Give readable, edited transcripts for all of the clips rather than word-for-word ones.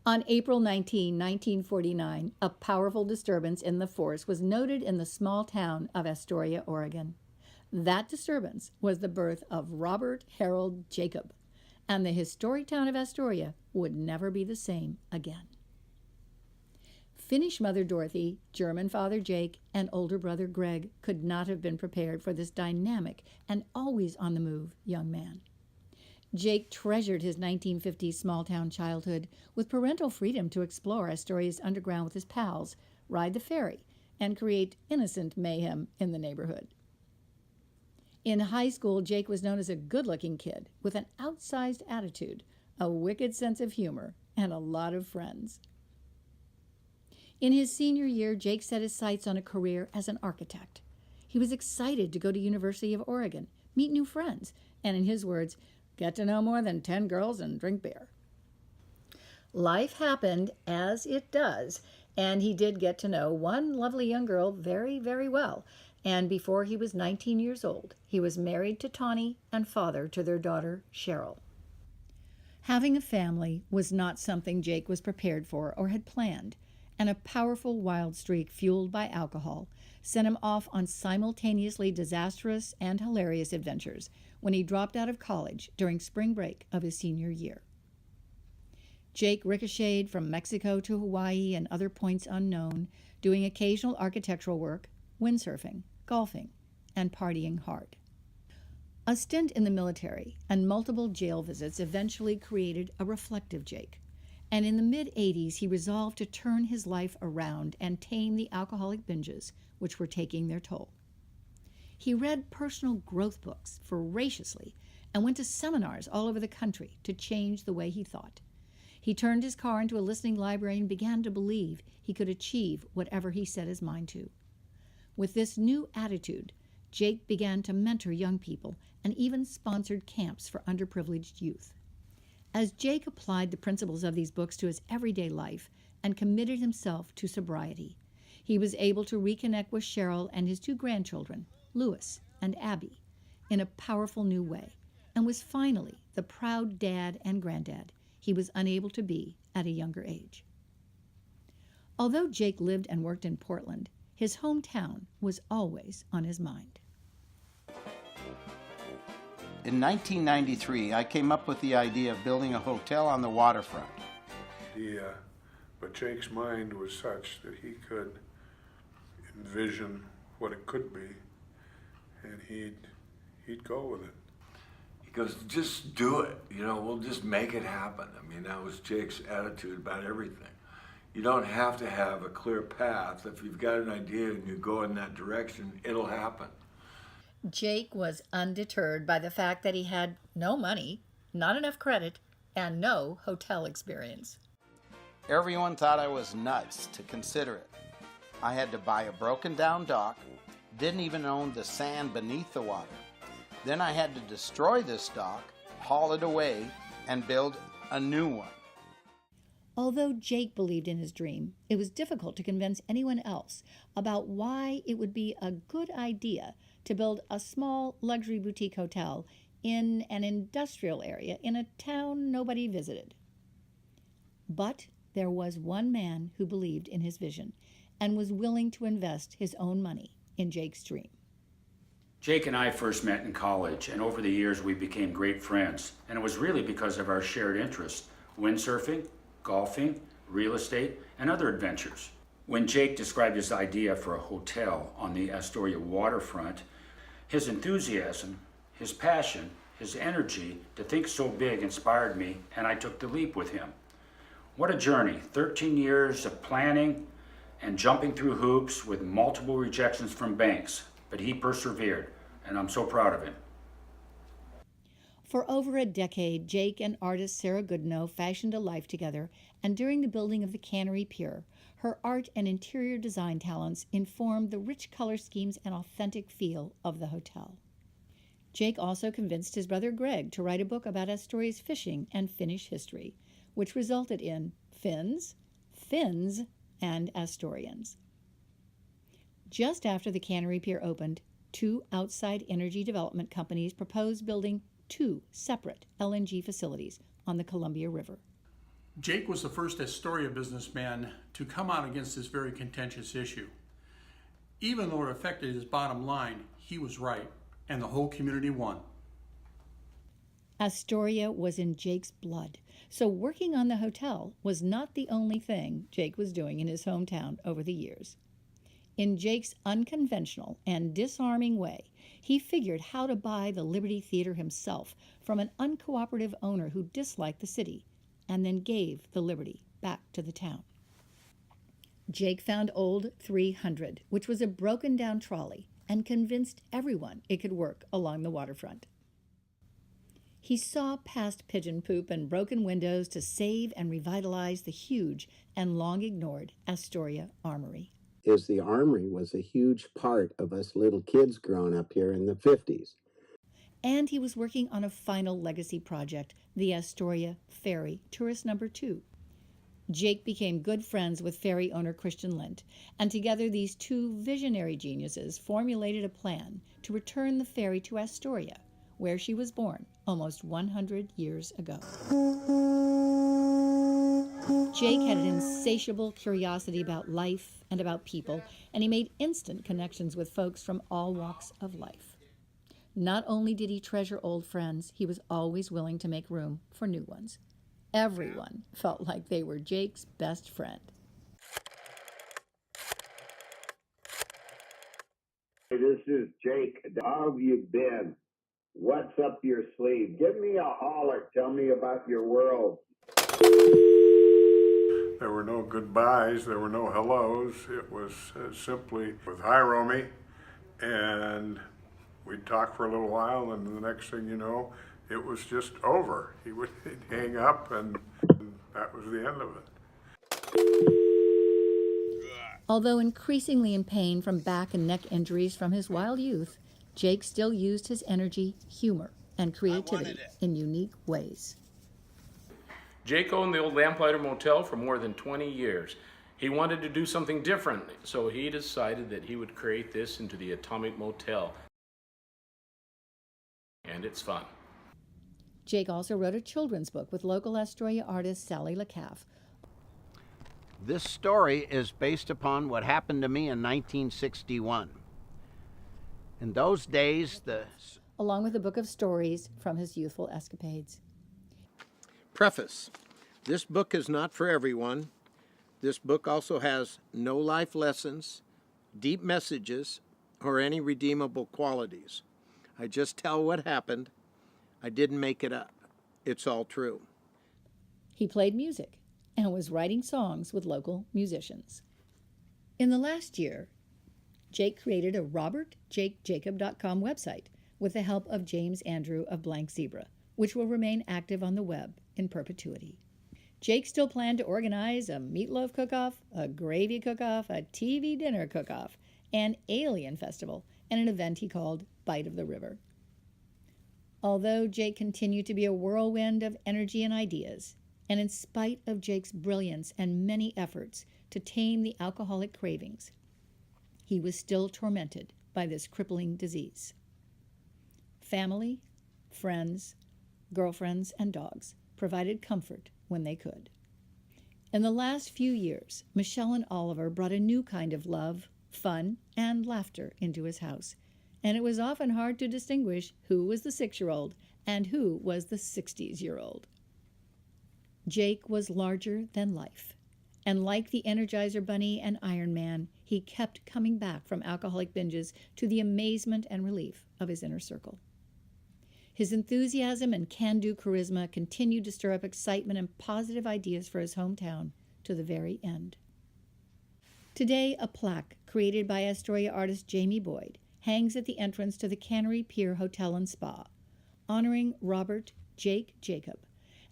On April 19, 1949, a powerful disturbance in the force was noted in the small town of Astoria, Oregon. That disturbance was the birth of Robert Harold Jacob, and the historic town of Astoria would never be the same again. Finnish mother Dorothy, German father Jake, and older brother Greg could not have been prepared for this dynamic and always on the move young man. Jake treasured his 1950s small-town childhood with parental freedom to explore Astoria's underground with his pals, ride the ferry, and create innocent mayhem in the neighborhood. In high school, Jake was known as a good-looking kid with an outsized attitude, a wicked sense of humor, and a lot of friends. In his senior year, Jake set his sights on a career as an architect. He was excited to go to University of Oregon, meet new friends, and in his words, get to know more than 10 girls and drink beer. Life happened as it does, and he did get to know one lovely young girl very, very well. And before he was 19 years old, he was married to Tawny and father to their daughter, Cheryl. Having a family was not something Jake was prepared for or had planned, and a powerful wild streak fueled by alcohol sent him off on simultaneously disastrous and hilarious adventures when he dropped out of college during spring break of his senior year. Jake ricocheted from Mexico to Hawaii and other points unknown, doing occasional architectural work, windsurfing, golfing, and partying hard. A stint in the military and multiple jail visits eventually created a reflective Jake, and in the mid-'80s he resolved to turn his life around and tame the alcoholic binges which were taking their toll. He read personal growth books voraciously and went to seminars all over the country to change the way he thought. He turned his car into a listening library and began to believe he could achieve whatever he set his mind to. With this new attitude, Jake began to mentor young people and even sponsored camps for underprivileged youth. As Jake applied the principles of these books to his everyday life and committed himself to sobriety, he was able to reconnect with Cheryl and his two grandchildren, Louis and Abby, in a powerful new way, and was finally the proud dad and granddad he was unable to be at a younger age. Although Jake lived and worked in Portland, his hometown was always on his mind. In 1993, I came up with the idea of building a hotel on the waterfront. But Jake's mind was such that he could envision what it could be, and he'd go with it. He goes, just do it, we'll just make it happen. I mean, that was Jake's attitude about everything. You don't have to have a clear path. If you've got an idea and you go in that direction, it'll happen. Jake was undeterred by the fact that he had no money, not enough credit, and no hotel experience. Everyone thought I was nuts to consider it. I had to buy a broken down dock, didn't even own the sand beneath the water. Then I had to destroy this dock, haul it away, and build a new one. Although Jake believed in his dream, it was difficult to convince anyone else about why it would be a good idea to build a small luxury boutique hotel in an industrial area in a town nobody visited. But there was one man who believed in his vision and was willing to invest his own money in Jake's dream. Jake and I first met in college, and over the years we became great friends, and it was really because of our shared interests: windsurfing, golfing, real estate, and other adventures. When Jake described his idea for a hotel on the Astoria waterfront, his enthusiasm, his passion, his energy to think so big inspired me, and I took the leap with him. What a journey, 13 years of planning and jumping through hoops with multiple rejections from banks, but he persevered, and I'm so proud of him. For over a decade, Jake and artist Sarah Goodenow fashioned a life together, and during the building of the Cannery Pier, her art and interior design talents informed the rich color schemes and authentic feel of the hotel. Jake also convinced his brother Greg to write a book about Astoria's fishing and Finnish history, which resulted in Finns, and Astorians. Just after the Cannery Pier opened, two outside energy development companies proposed building two separate LNG facilities on the Columbia River. Jake was the first Astoria businessman to come out against this very contentious issue. Even though it affected his bottom line, he was right, and the whole community won. Astoria was in Jake's blood, so working on the hotel was not the only thing Jake was doing in his hometown over the years. In Jake's unconventional and disarming way, he figured how to buy the Liberty Theater himself from an uncooperative owner who disliked the city, and then gave the Liberty back to the town. Jake found Old 300, which was a broken-down trolley, and convinced everyone it could work along the waterfront. He saw past pigeon poop and broken windows to save and revitalize the huge and long-ignored Astoria Armory. The armory was a huge part of us little kids growing up here in the 50s. And he was working on a final legacy project, the Astoria Ferry Tourist Number 2. Jake became good friends with ferry owner Christian Lint, and together these two visionary geniuses formulated a plan to return the ferry to Astoria, where she was born almost 100 years ago. Jake had an insatiable curiosity about life and about people, and he made instant connections with folks from all walks of life. Not only did he treasure old friends, he was always willing to make room for new ones. Everyone felt like they were Jake's best friend. Hey, this is Jake. How have you been? What's up your sleeve? Give me a holler. Tell me about your world. There were no goodbyes, there were no hellos. It was simply with hi, Romy, and we'd talk for a little while, and the next thing you know, it was just over. He'd hang up, and that was the end of it. Although increasingly in pain from back and neck injuries from his wild youth, Jake still used his energy, humor, and creativity in unique ways. Jake owned the old Lamplighter Motel for more than 20 years. He wanted to do something different, so he decided that he would create this into the Atomic Motel. And it's fun. Jake also wrote a children's book with local Astoria artist Sally LaCaffe. This story is based upon what happened to me in 1961. In those days, along with a book of stories from his youthful escapades. Preface. This book is not for everyone. This book also has no life lessons, deep messages, or any redeemable qualities. I just tell what happened. I didn't make it up. It's all true. He played music and was writing songs with local musicians. In the last year, Jake created a robertjakejacob.com website with the help of James Andrew of Blank Zebra, which will remain active on the web in perpetuity. Jake still planned to organize a meatloaf cook-off, a gravy cook-off, a TV dinner cook-off, an alien festival, and an event he called Bite of the River. Although Jake continued to be a whirlwind of energy and ideas, and in spite of Jake's brilliance and many efforts to tame the alcoholic cravings, he was still tormented by this crippling disease. Family, friends, girlfriends, and dogs provided comfort when they could. In the last few years, Michelle and Oliver brought a new kind of love, fun, and laughter into his house, and it was often hard to distinguish who was the 6-year-old and who was the 60s-year-old. Jake was larger than life, and like the Energizer Bunny and Iron Man, he kept coming back from alcoholic binges to the amazement and relief of his inner circle. His enthusiasm and can-do charisma continued to stir up excitement and positive ideas for his hometown to the very end. Today, a plaque created by Astoria artist Jamie Boyd hangs at the entrance to the Cannery Pier Hotel and Spa, honoring Robert Jake Jacob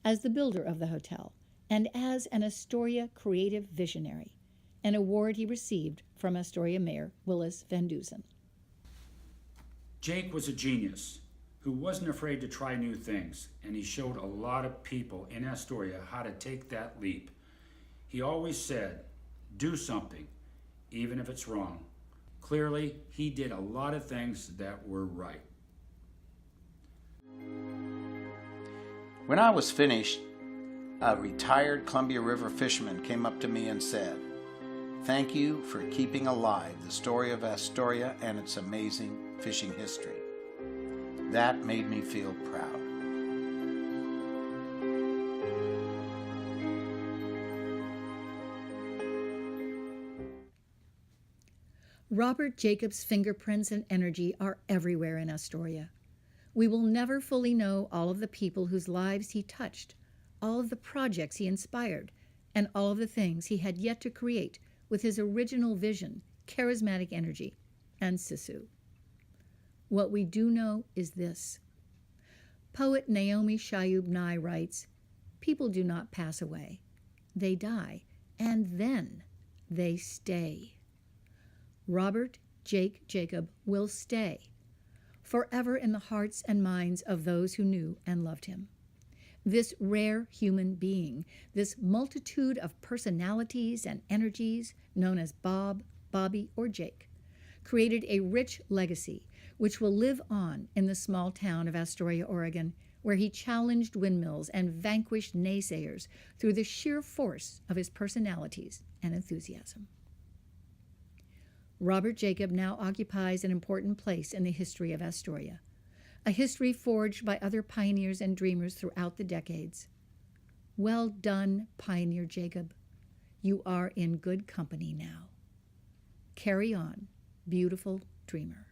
as the builder of the hotel and as an Astoria creative visionary, an award he received from Astoria Mayor Willis Van Dusen. Jake was a genius who wasn't afraid to try new things, and he showed a lot of people in Astoria how to take that leap. He always said, do something, even if it's wrong. Clearly, he did a lot of things that were right. When I was finished, a retired Columbia River fisherman came up to me and said, "Thank you for keeping alive the story of Astoria and its amazing fishing history." That made me feel proud. Robert Jacobs' fingerprints and energy are everywhere in Astoria. We will never fully know all of the people whose lives he touched, all of the projects he inspired, and all of the things he had yet to create with his original vision, charismatic energy, and Sisu. What we do know is this. Poet Naomi Shayub Nye writes, "People do not pass away. They die, and then they stay." Robert Jake Jacob will stay forever in the hearts and minds of those who knew and loved him. This rare human being, this multitude of personalities and energies known as Bob, Bobby, or Jake, created a rich legacy which will live on in the small town of Astoria, Oregon, where he challenged windmills and vanquished naysayers through the sheer force of his personalities and enthusiasm. Robert Jacob now occupies an important place in the history of Astoria, a history forged by other pioneers and dreamers throughout the decades. Well done, Pioneer Jacob. You are in good company now. Carry on, beautiful dreamer.